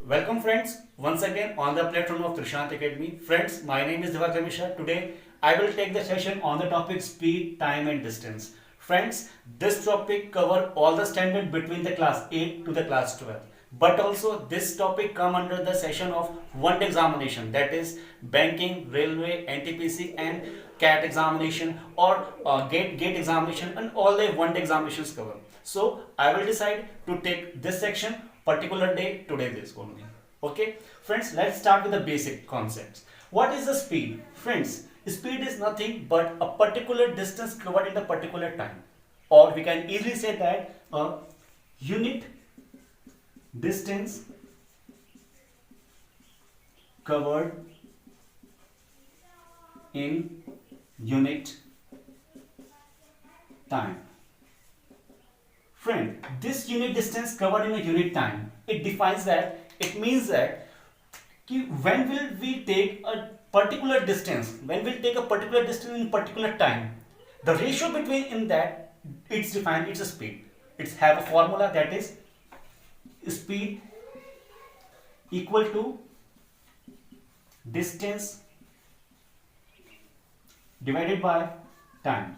Welcome friends once again on the platform of Trishant Academy. Friends, my name is Divakar Mishra. Today I will take the session on the topic speed, time and distance. Friends, this topic cover all the standard between the class 8 to the class 12. But also this topic come under the session of one examination, that is banking, railway, NTPC and CAT examination or gate examination, and all the one day examinations cover. So I will decide to take this section particular day today this only. Okay friends, let's start with the basic concepts. What is the speed? Friends, speed is nothing but a particular distance covered in a particular time, or we can easily say that a unit distance covered in unit time. Friend, this unit distance covered in a unit time, it defines that, it means that when will we take a particular distance, when we'll take a particular distance in particular time, the ratio between in that, it's defined, it's a speed. It's have a formula, that is speed equal to distance divided by time.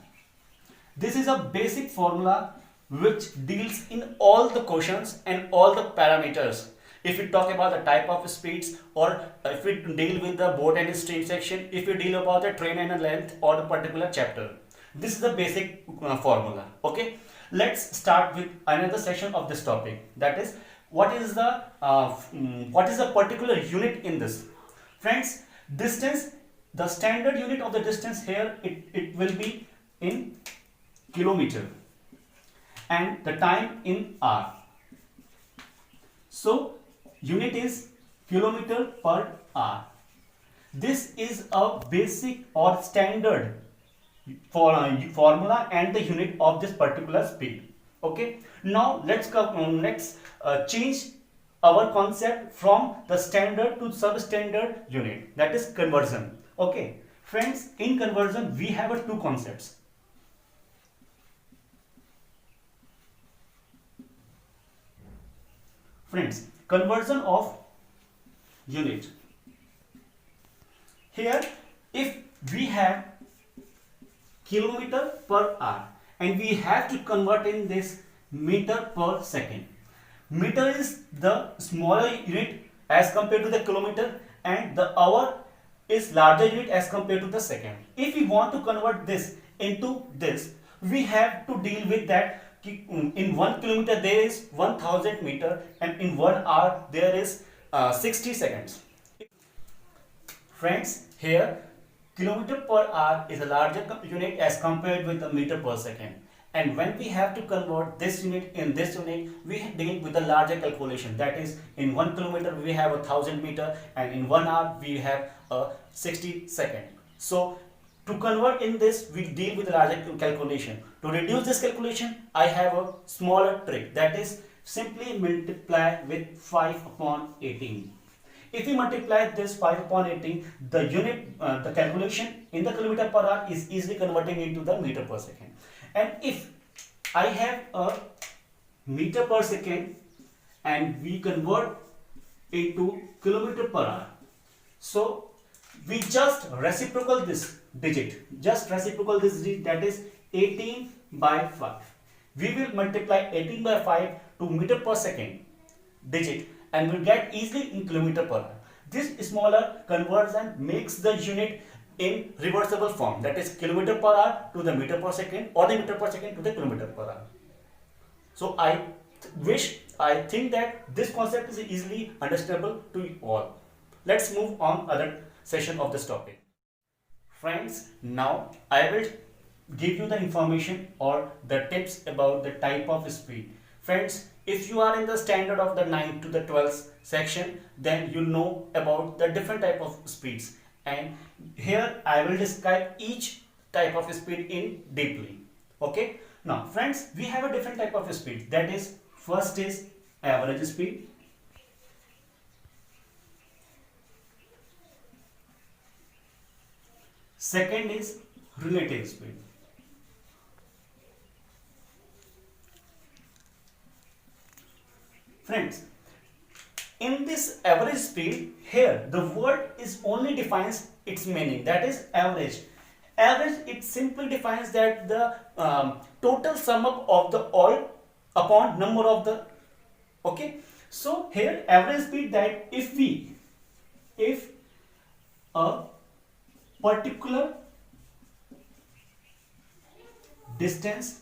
This is a basic formula which deals in all the questions and all the parameters. If we talk about the type of speeds, or if we deal with the boat and stream section, if we deal about the train and length or the particular chapter, this is the basic formula. Okay, let's start with another section of this topic, that is what is the particular unit in this. Friends, distance, the standard unit of the distance here, it will be in kilometer and the time in hour. So unit is kilometer per hour. This is a basic or standard formula and the unit of this particular speed. Okay, now let's change our concept from the standard to substandard unit, that is conversion. Okay friends, in conversion we have two concepts. Friends, conversion of unit. Here, if we have kilometer per hour and we have to convert in this meter per second. Meter is the smaller unit as compared to the kilometer, and the hour is larger unit as compared to the second. If we want to convert this into this, we have to deal with that. In 1 kilometer there is 1000 meter, and in 1 hour there is 60 seconds. Friends, here kilometer per hour is a larger unit as compared with the meter per second, and when we have to convert this unit in this unit, we deal with a larger calculation, that is in 1 kilometer we have 1000 meter, and in 1 hour we have 60 second. So to convert in this, we deal with a larger calculation. To reduce this calculation, I have a smaller trick, that is simply multiply with 5 upon 18. If we multiply this 5 upon 18, the unit, the calculation in the kilometer per hour is easily converting into the meter per second. And if I have a meter per second and we convert into kilometer per hour, so we just reciprocal this digit, that is 18 by 5. We will multiply 18 by 5 to meter per second digit and will get easily in kilometer per hour. This smaller conversion makes the unit in reversible form, that is kilometer per hour to the meter per second, or the meter per second to the kilometer per hour. So I think that this concept is easily understandable to you all. Let's move on other session of this topic. Friends, now I will give you the information or the tips about the type of speed. Friends, if you are in the standard of the 9th to the 12th section, then you know about the different type of speeds, and here I will describe each type of speed in deeply. Okay, now friends, we have a different type of speed, that is first is average speed, second is relative speed, friends. in this average speed, here the word is only defines its meaning, that is average. Average, it simply defines that the total sum up of the all upon number of the, okay. So here average speed, that if a particular distance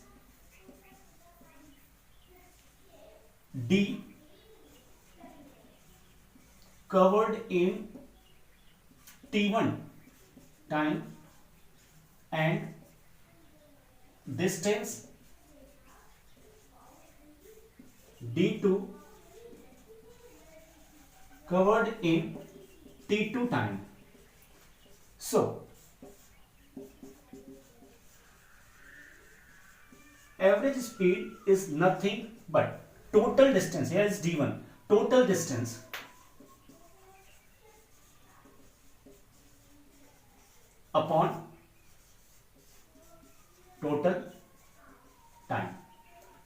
d covered in t1 time and distance d2 covered in t2 time. So average speed is nothing but total distance, here is d1, total distance upon total time.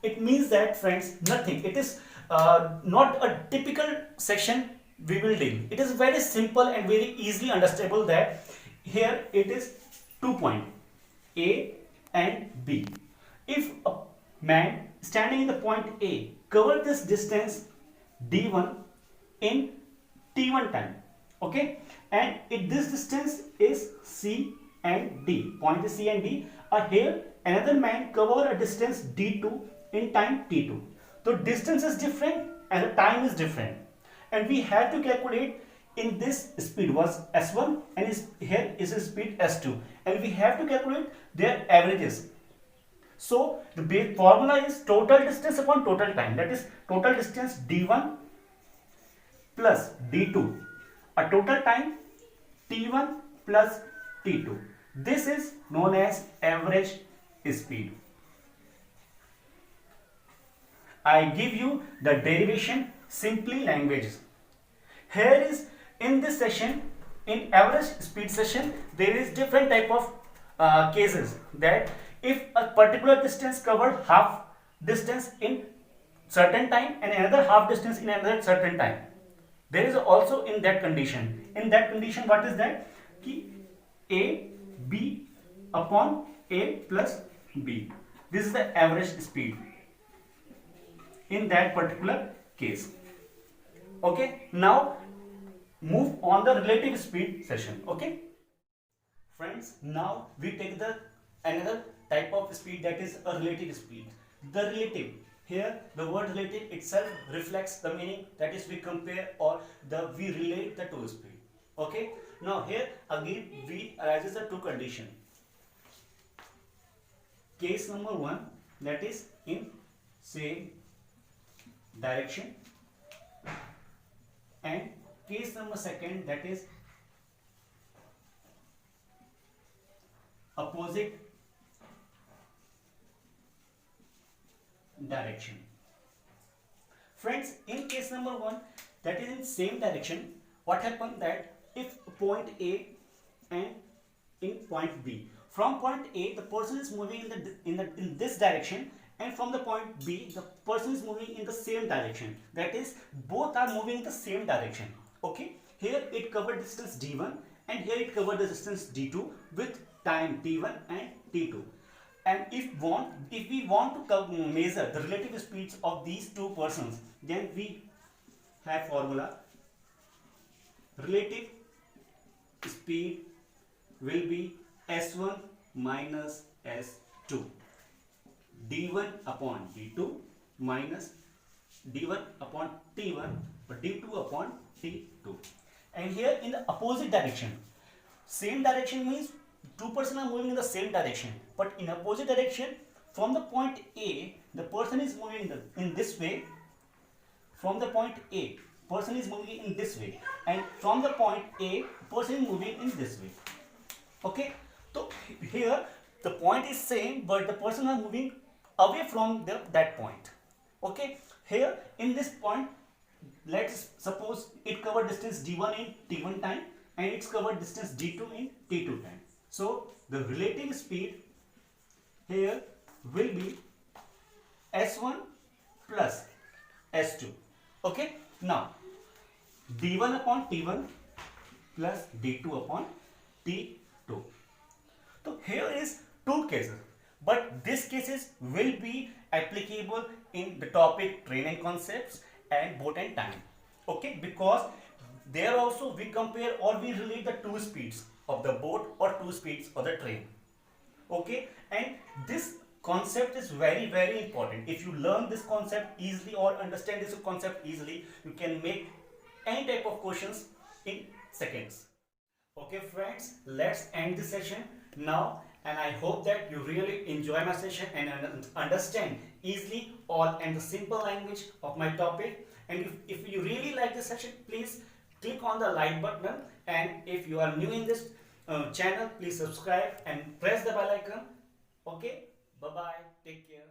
It means that, friends, nothing, it is not a typical section we will deal. It is very simple and very easily understandable that here it is 2 points A and B. If a man standing in the point A cover this distance d1 in t1 time, okay, and if this distance is C and D, point is C and D, here another man cover a distance d2 in time t2. So distance is different and the time is different, and we have to calculate in this speed was s1 and here is speed s2, and we have to calculate their averages. So the base formula is total distance upon total time, that is total distance d1 plus d2, a total time t1 plus t2. This is known as average speed. I give you the derivation simply languages. Here is in this session, in average speed session, there is different type of cases, that if a particular distance covered half distance in certain time and another half distance in another certain time, there is also in that condition. In that condition, what is that? Ki A B upon A plus B. This is the average speed in that particular case. Okay, now move on the relative speed session. Okay, friends, now we take the another type of speed, that is a relative speed. The relative, here the word relative itself reflects the meaning, that is we compare or we relate the two speed. Okay, now here again we arises the two condition. Case number 1, that is in same direction, and case number 2, that is opposite direction. Friends, in case number 1, that is in same direction, what happened that if point A and in point B, from point A the person is moving in this direction, and from the point B the person is moving in the same direction, that is both are moving in the same direction. Okay, here it covered distance d1 and here it covered the distance d2 with time t1 and t2. And if we want to measure the relative speeds of these two persons, then we have formula. Relative speed will be s1 minus s2, d1 upon d2 minus d1 upon t1 or d2 upon t2. And here in the opposite direction, same direction means two persons are moving in the same direction, but in opposite direction, from the point A the person is moving in this way, from the point A person is moving in this way, and from the point A person is moving in this way. Okay, so here the point is same, but the person are moving away from that point. Okay, here in this point, let's suppose it covered distance d1 in t1 time and it's covered distance d2 in t2 time. So the relative speed here will be s1 plus s2. Okay, now d1 upon t1 plus d2 upon t2. So here is two cases, but these cases will be applicable in the topic train and concepts and boat and time. Okay, because there also we compare or we relate the two speeds of the boat or two speeds of the train. Okay, and this concept is very important. If you learn this concept easily or understand this concept easily, you can make any type of questions in seconds. Okay friends, let's end this session now, and I hope that you really enjoy my session and understand easily or in the simple language of my topic. And if you really like this session, please click on the like button, and if you are new in this channel, please subscribe and press the bell icon. Okay, bye bye, take care.